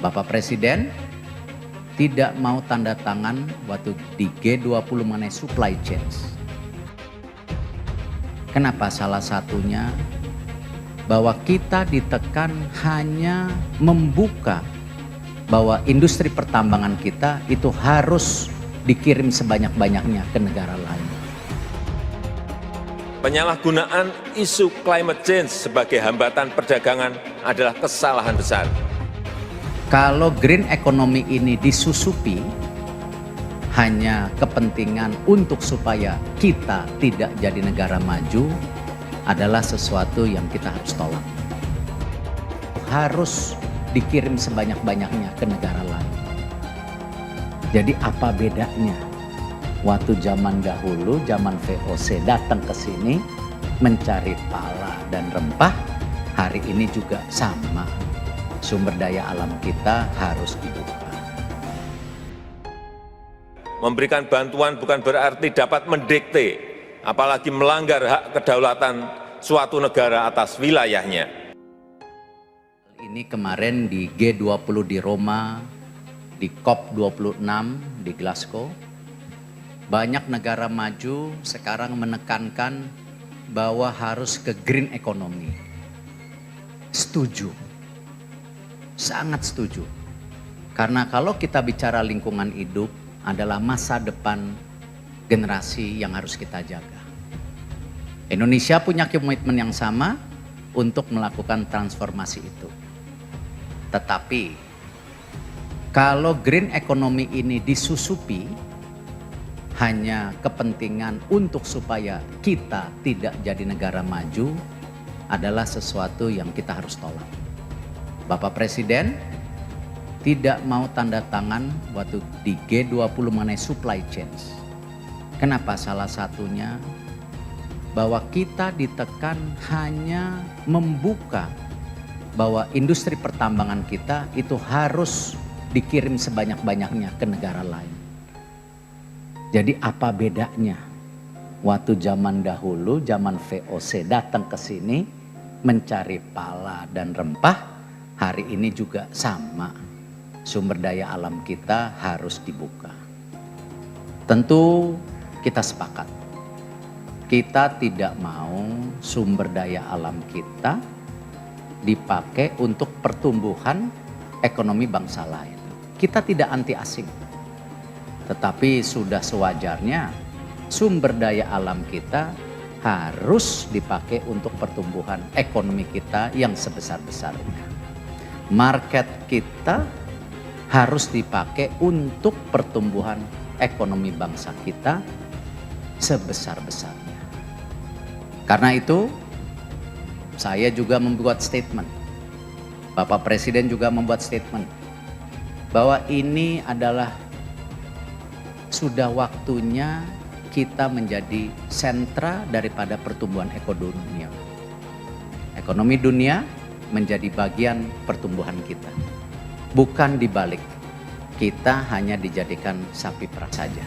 Bapak Presiden tidak mau tanda tangan waktu di G20 mengenai supply chains. Kenapa? Salah satunya bahwa kita ditekan hanya membuka bahwa industri pertambangan kita itu harus dikirim sebanyak-banyaknya ke negara lain. Penyalahgunaan isu climate change sebagai hambatan perdagangan adalah kesalahan besar. Kalau green economy ini disusupi hanya kepentingan untuk supaya kita tidak jadi negara maju adalah sesuatu yang kita harus tolak. Harus dikirim sebanyak-banyaknya ke negara lain. Jadi apa bedanya? Waktu zaman dahulu, zaman VOC datang ke sini mencari pala dan rempah, hari ini juga sama. Sumber daya alam kita harus dibuka. Memberikan bantuan bukan berarti dapat mendikte, apalagi melanggar hak kedaulatan suatu negara atas wilayahnya. Ini kemarin di G20 di Roma, di COP26 di Glasgow, banyak negara maju sekarang menekankan bahwa harus ke green economy. Setuju, sangat setuju. Karena kalau kita bicara lingkungan hidup adalah masa depan generasi yang harus kita jaga. Indonesia punya komitmen yang sama untuk melakukan transformasi itu. Tetapi kalau green economy ini disusupi hanya kepentingan untuk supaya kita tidak jadi negara maju adalah sesuatu yang kita harus tolak. Bapak Presiden tidak mau tanda tangan waktu di G20 mengenai supply chains. Kenapa? Salah satunya bahwa kita ditekan hanya membuka bahwa industri pertambangan kita itu harus dikirim sebanyak-banyaknya ke negara lain. Jadi apa bedanya? Waktu zaman dahulu, zaman VOC datang ke sini mencari pala dan rempah, hari ini juga sama. Sumber daya alam kita harus dibuka. Tentu kita sepakat. Kita tidak mau sumber daya alam kita dipakai untuk pertumbuhan ekonomi bangsa lain. Kita tidak anti asing. Tetapi sudah sewajarnya sumber daya alam kita harus dipakai untuk pertumbuhan ekonomi kita yang sebesar-besarnya. Market kita harus dipakai untuk pertumbuhan ekonomi bangsa kita sebesar-besarnya. Karena itu saya juga membuat statement. Bapak Presiden juga membuat statement bahwa ini adalah sudah waktunya kita menjadi sentra daripada pertumbuhan ekonomi dunia. Ekonomi dunia menjadi bagian pertumbuhan kita. Bukan dibalik, kita hanya dijadikan sapi perah saja.